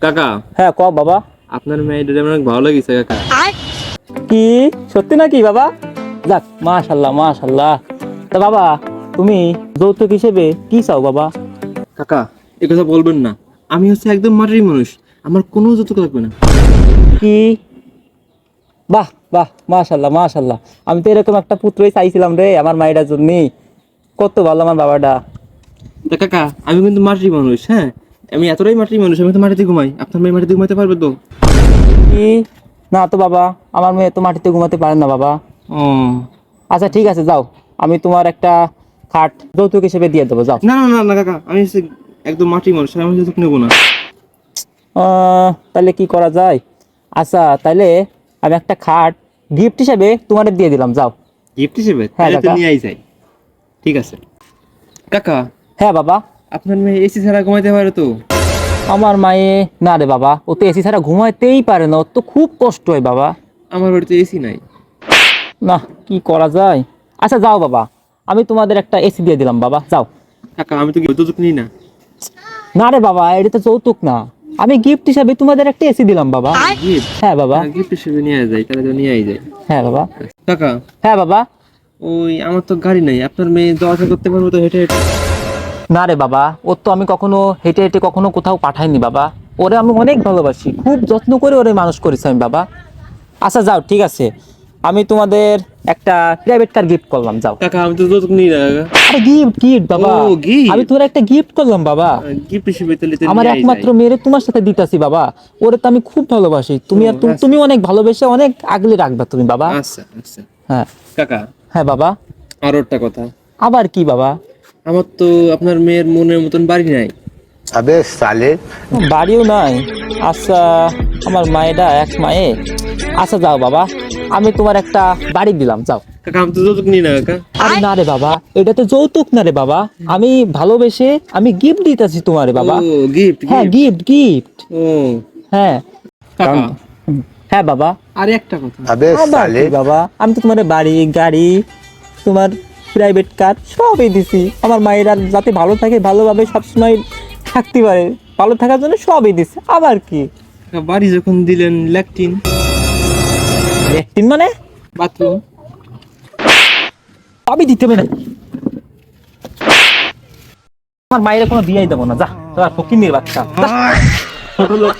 কাকা, হ্যাঁ ক বাবা। আপনার মেয়েটা আমার অনেক ভালো লেগেছে কাকা। কি সত্যি নাকি বাবা? যাক মাশাল্লাহ মাশাল্লাহ। তা বাবা তুমি যৌতুক হিসেবে কি চাও বাবা? কাকা, এ কথা বলবেন না। আমি হচ্ছে একদম মাটির মানুষ, আমার কোনো যৌতুক লাগবে না। কি? বাহ বাহ মাশাল্লাহ মাশাল্লাহ। আমি তো এরকম একটা পুত্রই চাইছিলাম রে আমার মায়ের জন্য। কত ভালো আমার বাবাটা। তা কাকা, আমি কিন্তু মাটির মানুষ, হ্যাঁ। আমি এতটাই মাটির মানুষ, আমি তো মাটিতে ঘুমাই। আপনার মেয়ে মাটিতে ঘুমাতে পারবে তো? কি? না তো বাবা, আমার মেয়ে তো মাটিতে ঘুমাতে পারে না বাবা। ও, আচ্ছা ঠিক আছে যাও, আমি তোমার একটা খাট যৌতুক হিসেবে দিয়ে দেবো যাও। না না না না কাকা, আমি হচ্ছে একদম মাটির মানুষ, আমি যৌতুক নেবো না। তাহলে কি করা যায়? আচ্ছা তাহলে আমি একটা খাট গিফট হিসেবে তোমার দিয়ে দিলাম যাও। গিফট হিসেবে? হ্যাঁ, তাহলে তো কাকা। নিয়েই যাই। ঠিক আছে কাকা, হ্যাঁ বাবা। আপনার মেয়ে এসি ছাড়া ঘুমাইতে পারে তো? আমার মায়ে না রে বাবা, ও তো এসি ছাড়া ঘুমাইতেই পারে না, ওর তো খুব কষ্ট হয় বাবা। আমার বাড়িতে এসি নাই। না, কি করা যায়? আচ্ছা যাও বাবা, আমি তোমাদের একটা এসি দিয়ে দিলাম বাবা যাও। কাকা, আমি তো যৌতুক নিই না। না রে বাবা, এটা তো যৌতুক না, আমি গিফট হিসাবে তোমাদের একটা এসি দিলাম বাবা। গিফট? হ্যাঁ বাবা। গিফট হিসেবে নিয়ে যাই, তাহলে তো নিয়েই যাই। হ্যাঁ বাবা। কাকা, হ্যাঁ বাবা। ওই আমার তো গাড়ি নাই, আপনার মেয়ে যাওয়া আসা করতে পারবো তো হেঁটে হেঁটে? না রে বাবা, ওর তো আমি কখনো হেঁটে হেঁটে কখনো কোথাও পাঠাইনি বাবা। ওরে আমি অনেক ভালোবাসি, খুব যত্ন করে ওরে মানুষ করেছি আমি বাবা। আচ্ছা যাও ঠিক আছে, আমি তোমাদের একটা প্রাইভেট কার গিফট করলাম যাও। কাকা, আমি তো যৌতুক নিই না কাকা। আরে গিফট গিফট বাবা। ও, gift? আমি তোমার একটা গিফট করলাম বাবা। গিফট হিসেবে তাহলে তো আমার নিয়েই একমাত্র যাই। মেয়েরে তোমার সাথে দিতাছি বাবা। ওরে তো আমি খুব ভালোবাসি, তুমি আর আচ্ছা। তুমি অনেক ভালোবেসে অনেক আগলে রাখবা তুমি বাবা। আচ্ছা আচ্ছা হ্যাঁ। কাকা, হ্যাঁ বাবা। আরো একটা কথা। আবার কি বাবা? আমার তো আপনার মেয়ের মনের মতন বাড়ি নাই। अबे साले বাড়িও নাই? আচ্ছা, আমার মায়েরা এক মায়ে। আচ্ছা যাও বাবা, আমি তোমার একটা বাড়ি দিলাম যাও। কাকা, আমি তো যৌতুক নিই না কাকা। আরে না রে বাবা, এটা তো যৌতুক না রে বাবা, আমি ভালোবেসে আমি গিফট দিতেছি তোমারে বাবা। ও, গিফট? হ্যাঁ গিফট গিফট। ও হ্যাঁ। কাকা, হ্যাঁ বাবা। আর একটা কথা। अबे আবার साले কি বাবা, আমি তো তোমার বাড়ি গাড়ি তোমার প্রাইভেট কার সবই দিছি আমার মায়েরা যাতে ভালো থাকে, ভালোভাবে সবসময় থাকতে পারে, ভালো থাকার জন্য সবই দিছি। আবার কি? কাকা, বাড়ি যখন দিলেন, ল্যাট্রিন একদিন মানে বাথরুম সবই দিতে হবে না? আমার মায়েরা কোনো বিয়াই দেবো না, যা তোর ফকিন্নির বাচ্চা যা। ছোট লোক।